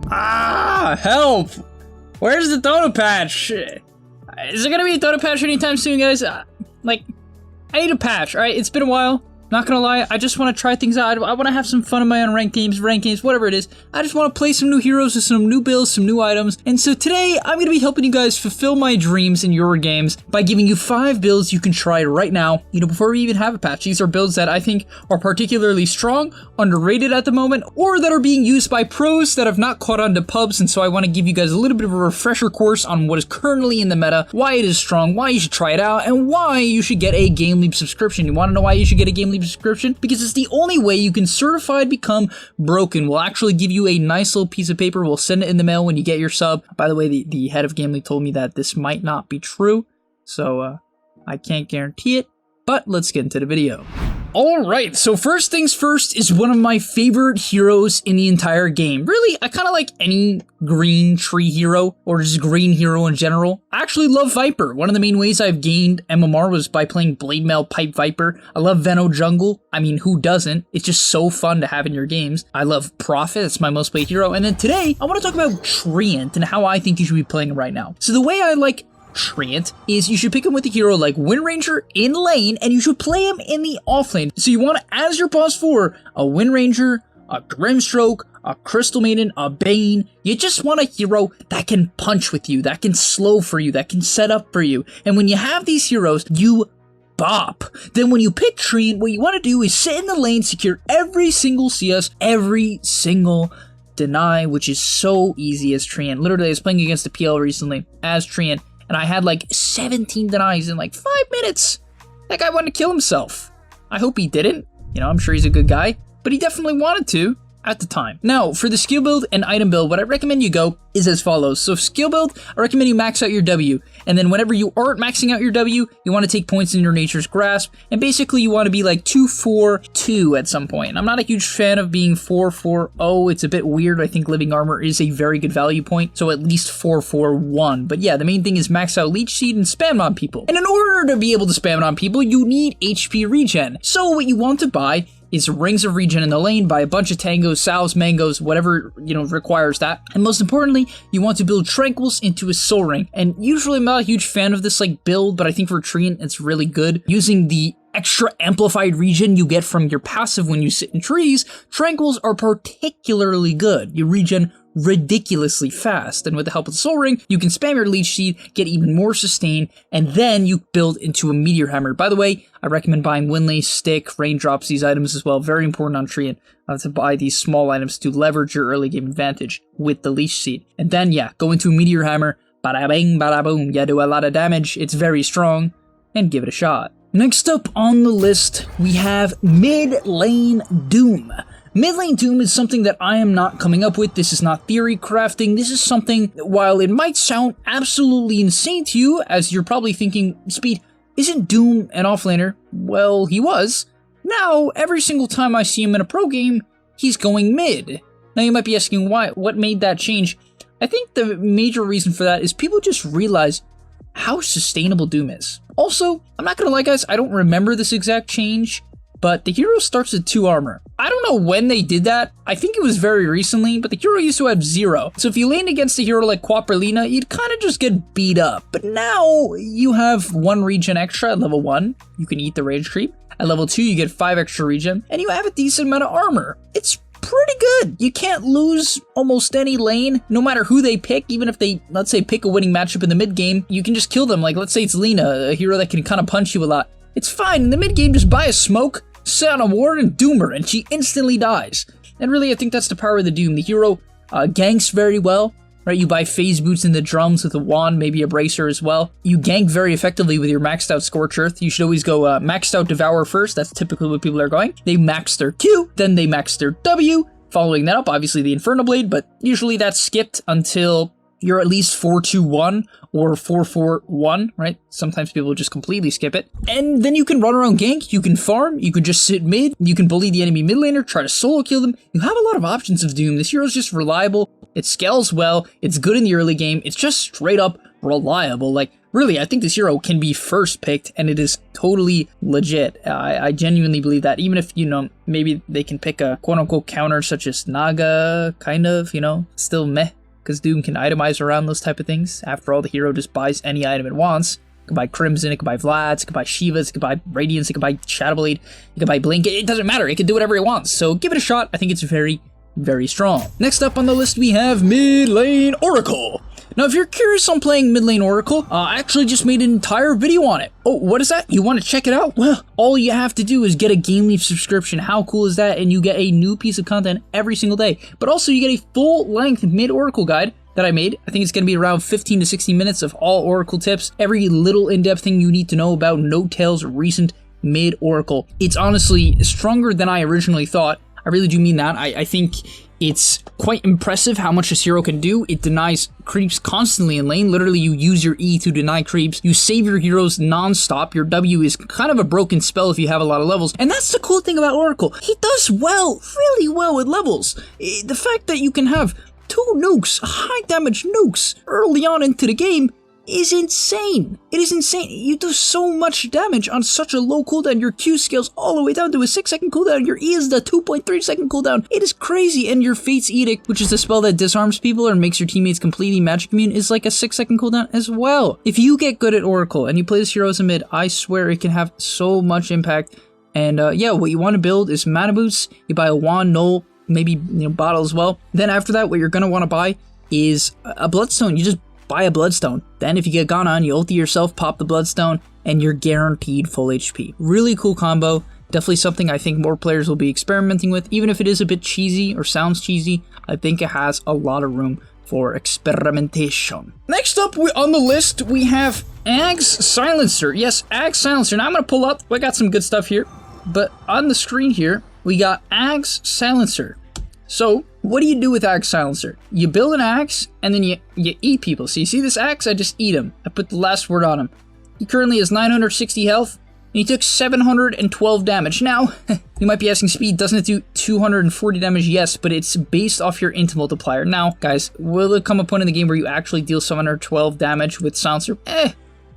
Ah, help! Where's the Dota patch? Is there gonna be a Dota patch anytime soon, guys? Like, I need a patch, alright? It's been a while. Not gonna lie, I just want to try things out. I want to have some fun in my own rank games, whatever it is. I just want to play some new heroes with some new builds, some new items. And so today, I'm going to be helping you guys fulfill my dreams in your games by giving you 5 builds you can try right now, before we even have a patch. These are builds that I think are particularly strong, underrated at the moment, or that are being used by pros that have not caught on to pubs. And so I want to give you guys a little bit of a refresher course on what is currently in the meta, why it is strong, why you should try it out, and why you should get a gameleap subscription. You want to know why you should get a gameleap subscription? Because it's the only way you can certified become broken. We'll actually give you a nice little piece of paper. We'll send it in the mail when you get your sub. By the way, the head of Gameleap told me that this might not be true, so I can't guarantee it, but let's get into the video. Alright, so first things first is one of my favorite heroes in the entire game. Really, I kind of like any green tree hero, or just green hero in general. I actually love Viper. One of the main ways I've gained MMR was by playing Blade Mail Pipe Viper. I love Veno Jungle. I mean, who doesn't? It's just so fun to have in your games. I love Prophet, that's my most played hero. And then today, I want to talk about Treant and how I think you should be playing right now. So the way I like Treant is you should pick him with a hero like Wind Ranger in lane, and you should play him in the offlane. So you want to, as your boss for a Wind Ranger, a Grimstroke, a Crystal Maiden, a Bane. You just want a hero that can punch with you, that can slow for you, that can set up for you. And when you have these heroes, you bop. Then when you pick Treant, what you want to do is sit in the lane, secure every single CS, every single deny, which is so easy as Treant. Literally, I was playing against the PL recently as Treant, and I had like 17 denies in like 5 minutes. That guy wanted to kill himself. I hope he didn't. I'm sure he's a good guy, but he definitely wanted to at the time. Now, for the skill build and item build, what I recommend you go is as follows. So skill build, I recommend you max out your W. And then whenever you aren't maxing out your W, you want to take points in your Nature's Grasp. And basically you want to be like 2-4-2 at some point. I'm not a huge fan of being 4-4-0. It's a bit weird. I think Living Armor is a very good value point. So at least 4-4-1. But yeah, the main thing is max out Leech Seed and spam on people. And in order to be able to spam it on people, you need HP regen. So what you want to buy is Rings of Regen in the lane, buy a bunch of tangos, salves, mangoes, whatever, requires that. And most importantly, you want to build Tranquils into a Soul Ring. And usually I'm not a huge fan of this build, but I think for Treant it's really good. Using the extra amplified regen you get from your passive when you sit in trees, Tranquils are particularly good. You regen ridiculously fast, and with the help of the Soul Ring, you can spam your Leech Seed, get even more sustain, and then you build into a Meteor Hammer. By the way, I recommend buying Windlace, Stick, Raindrops, these items as well. Very important on Treant to buy these small items to leverage your early game advantage with the Leech Seed. And then, yeah, go into a Meteor Hammer, bada bing, bada boom, yeah, do a lot of damage, it's very strong, and give it a shot. Next up on the list, we have Mid Lane Doom. Mid Lane Doom is something that I am not coming up with. This is not theory crafting. This is something, while it might sound absolutely insane to you, as you're probably thinking, Speed, isn't Doom an offlaner? Well, he was. Now, every single time I see him in a pro game, he's going mid. Now you might be asking why, what made that change? I think the major reason for that is people just realize how sustainable Doom is. Also, I'm not gonna lie guys, I don't remember this exact change, but the hero starts at 2 armor. I don't know when they did that. I think it was very recently, but the hero used to have 0. So if you lane against a hero like Quaperlina, you'd kind of just get beat up. But now you have 1 regen extra at level 1. You can eat the rage creep. At level 2, you get 5 extra regen, and you have a decent amount of armor. It's pretty good. You can't lose almost any lane, no matter who they pick. Even if they, let's say, pick a winning matchup in the mid game, you can just kill them. Like, let's say it's Lina, a hero that can kind of punch you a lot. It's fine. In the mid game, just buy a smoke, sit on a ward, and doom her, and she instantly dies. And really, I think that's the power of the Doom. The hero ganks very well, right? You buy phase boots in the drums with a wand, maybe a bracer as well. You gank very effectively with your maxed out Scorch Earth. You should always go maxed out Devour first. That's typically what people are going. They max their Q, then they max their W. Following that up, obviously the Infernal Blade, but usually that's skipped until you're at least 4-2-1 or 4-4-1, right? Sometimes people just completely skip it. And then you can run around gank, you can farm, you can just sit mid, you can bully the enemy mid laner, try to solo kill them. You have a lot of options of Doom. This hero's just reliable, it scales well, it's good in the early game, it's just straight up reliable. Like, really, I think this hero can be first picked, and it is totally legit. I genuinely believe that, even if, you know, maybe they can pick a quote-unquote counter such as Naga, kind of, you know, still meh, because Doom can itemize around those type of things. After all, the hero just buys any item it wants. It can buy Crimson, it can buy Vlad's, it can buy Shiva's, it can buy Radiance, it can buy Shadowblade, it can buy Blink. It doesn't matter, it can do whatever it wants. So give it a shot. I think it's very, very strong. Next up on the list, we have mid lane Oracle. Now, if you're curious on playing mid lane Oracle, I actually just made an entire video on it. Oh, what is that? You want to check it out? Well, all you have to do is get a gameleap subscription. How cool is that? And you get a new piece of content every single day. But also, you get a full-length mid Oracle guide that I made. I think it's going to be around 15 to 60 minutes of all Oracle tips, every little in-depth thing you need to know about No-Tail's recent mid Oracle. It's honestly stronger than I originally thought. I really do mean that. I think it's quite impressive how much this hero can do. It denies creeps constantly in lane. Literally, you use your E to deny creeps. You save your heroes non-stop. Your W is kind of a broken spell if you have a lot of levels. And that's the cool thing about Oracle. He does well, really well with levels. The fact that you can have 2 nukes, high damage nukes, early on into the game is insane. It is insane. You do so much damage on such a low cooldown. Your Q scales all the way down to a 6-second cooldown. Your E is the 2.3-second cooldown. It is crazy. And your Fate's Edict, which is the spell that disarms people or makes your teammates completely magic immune, is like a 6-second cooldown as well. If you get good at Oracle and you play this hero as a mid, I swear it can have so much impact. And yeah, what you want to build is mana boots. You buy a wand, null, maybe, you know, bottle as well. Then after that, what you're going to want to buy is a bloodstone. You just buy a bloodstone. Then if you get gone on, you ulti yourself, pop the bloodstone, and you're guaranteed full HP. Really cool combo. Definitely something I think more players will be experimenting with. Even if it is a bit cheesy or sounds cheesy, I think it has a lot of room for experimentation. Next up on the list, we have Ag's Silencer. Yes, Ag's Silencer. Now I'm going to pull up. I got some good stuff here. But on the screen here, we got Ag's Silencer. So, what do you do with Axe Silencer? You build an axe, and then you eat people. So you see this axe? I just eat him. I put the last word on him. He currently has 960 health, and he took 712 damage. Now, you might be asking, Speed, doesn't it do 240 damage? Yes, but it's based off your int multiplier. Now, guys, will there come a point in the game where you actually deal 712 damage with Silencer?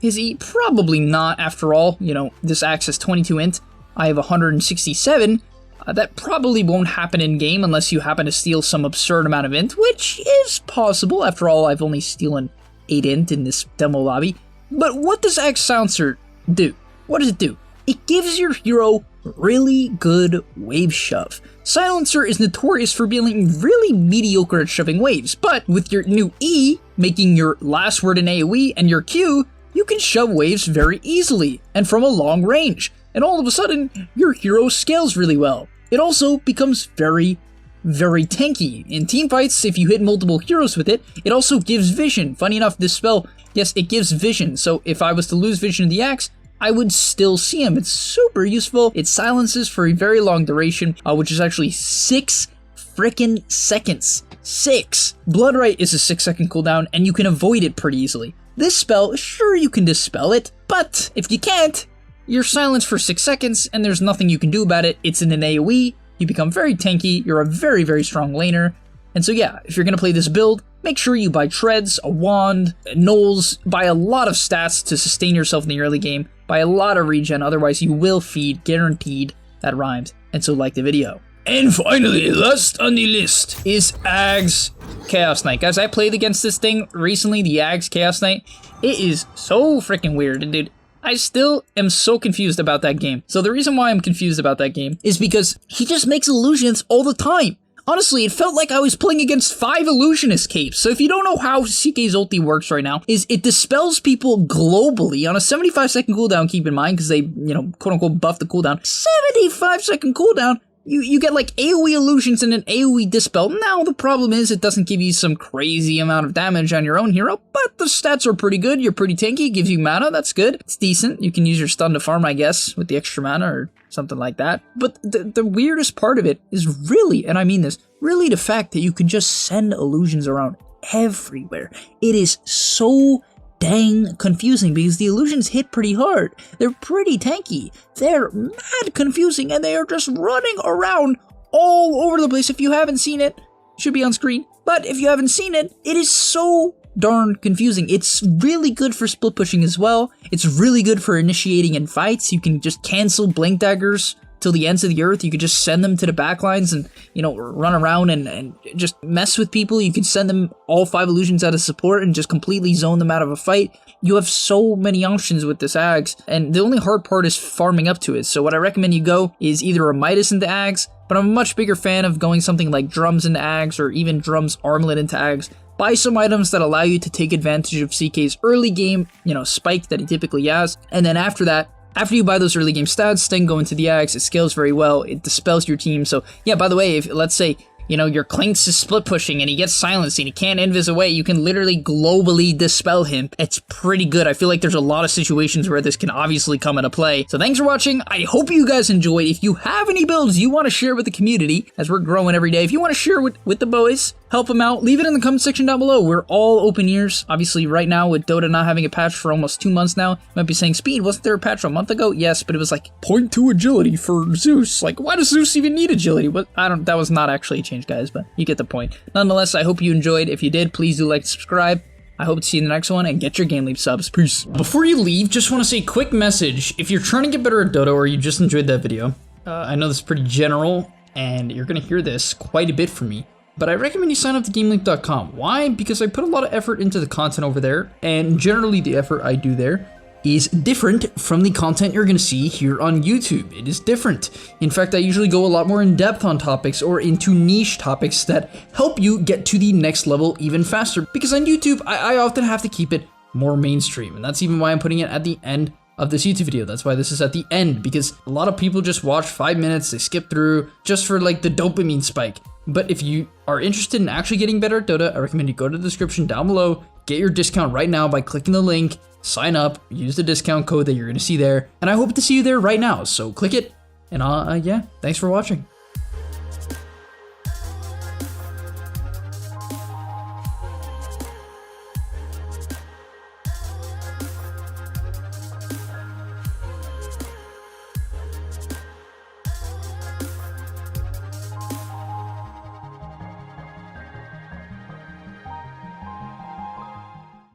Is he? Probably not, after all. You know, this axe has 22 int. I have 167. That probably won't happen in-game unless you happen to steal some absurd amount of int, which is possible. After all, I've only stolen 8 int in this demo lobby. But what does Axe Silencer do? What does it do? It gives your hero really good wave shove. Silencer is notorious for being really mediocre at shoving waves, but with your new E, making your last word an AoE, and your Q, you can shove waves very easily, and from a long range. And all of a sudden, your hero scales really well. It also becomes very, very tanky. In teamfights, if you hit multiple heroes with it, it also gives vision. Funny enough, this spell, yes, it gives vision. So if I was to lose vision of the axe, I would still see him. It's super useful. It silences for a very long duration, which is actually 6 freaking seconds. 6! Bloodright is a 6-second cooldown, and you can avoid it pretty easily. This spell, sure, you can dispel it, but if you can't, you're silenced for 6 seconds, and there's nothing you can do about it. It's in an AoE, you become very tanky, you're a very, very strong laner. And so yeah, if you're going to play this build, make sure you buy treads, a wand, nulls, buy a lot of stats to sustain yourself in the early game, buy a lot of regen, otherwise you will feed, guaranteed. That rhymed. And so like the video. And finally, last on the list is Ag's Chaos Knight. Guys, I played against this thing recently, the Ag's Chaos Knight. It is so freaking weird, and dude, I still am so confused about that game. So the reason why I'm confused about that game is because he just makes illusions all the time. Honestly, it felt like I was playing against 5 illusionist capes. So if you don't know how CK's ulti works right now, is it dispels people globally on a 75-second cooldown, keep in mind, because they, you know, quote-unquote buff the cooldown. 75-second cooldown, you get like AoE illusions and an AoE dispel. Now the problem is it doesn't give you some crazy amount of damage on your own hero, but the stats are pretty good. You're pretty tanky, it gives you mana, that's good. It's decent. You can use your stun to farm, I guess, with the extra mana or something like that. But the weirdest part of it is really, and I mean this, really the fact that you can just send illusions around everywhere. It is so dang confusing because the illusions hit pretty hard. They're pretty tanky. They're mad confusing and they are just running around all over the place. If you haven't seen it, it should be on screen. But if you haven't seen it, it is so darn confusing. It's really good for split pushing as well. It's really good for initiating in fights. You can just cancel blink daggers till the ends of the earth. You could just send them to the back lines and, you know, run around and just mess with people. You can send them all 5 illusions out of support and just completely zone them out of a fight. You have so many options with this Ags, and the only hard part is farming up to it. So what I recommend you go is either a Midas into Ags, but I'm a much bigger fan of going something like Drums into Ags or even Drums Armlet into Ags. Buy some items that allow you to take advantage of CK's early game, you know, spike that he typically has, and then after that, after you buy those early game stats, then go into the Ags. It scales very well. It dispels your team. So yeah, by the way, if let's say, you know, your Clinks is split pushing and he gets silenced and he can't invis away, you can literally globally dispel him. It's pretty good. I feel like there's a lot of situations where this can obviously come into play. So thanks for watching. I hope you guys enjoyed. If you have any builds you want to share with the community, as we're growing every day, if you want to share with the boys, help them out, leave it in the comment section down below. We're all open ears. Obviously, right now, with Dota not having a patch for almost 2 months now, you might be saying, Speed, wasn't there a patch a month ago? Yes, but it was like 0.2 agility for Zeus. Like, why does Zeus even need agility? But that was not actually a change, guys, but you get the point. Nonetheless, I hope you enjoyed. If you did, please do like, subscribe. I hope to see you in the next one, and get your game leap subs. Peace. Before you leave, just want to say a quick message. If you're trying to get better at Dota, or you just enjoyed that video, I know this is pretty general, and you're going to hear this quite a bit from me, but I recommend you sign up to gameleap.com. Why? Because I put a lot of effort into the content over there, and generally the effort I do there is different from the content you're going to see here on YouTube. It is different. In fact, I usually go a lot more in depth on topics or into niche topics that help you get to the next level even faster. Because on YouTube, I often have to keep it more mainstream, and that's even why I'm putting it at the end of this YouTube video. That's why this is at the end, because a lot of people just watch 5 minutes, they skip through just for like the dopamine spike. But if you are interested in actually getting better at Dota, I recommend you go to the description down below, get your discount right now by clicking the link, sign up, use the discount code that you're gonna see there, and I hope to see you there right now. So click it, and yeah, thanks for watching.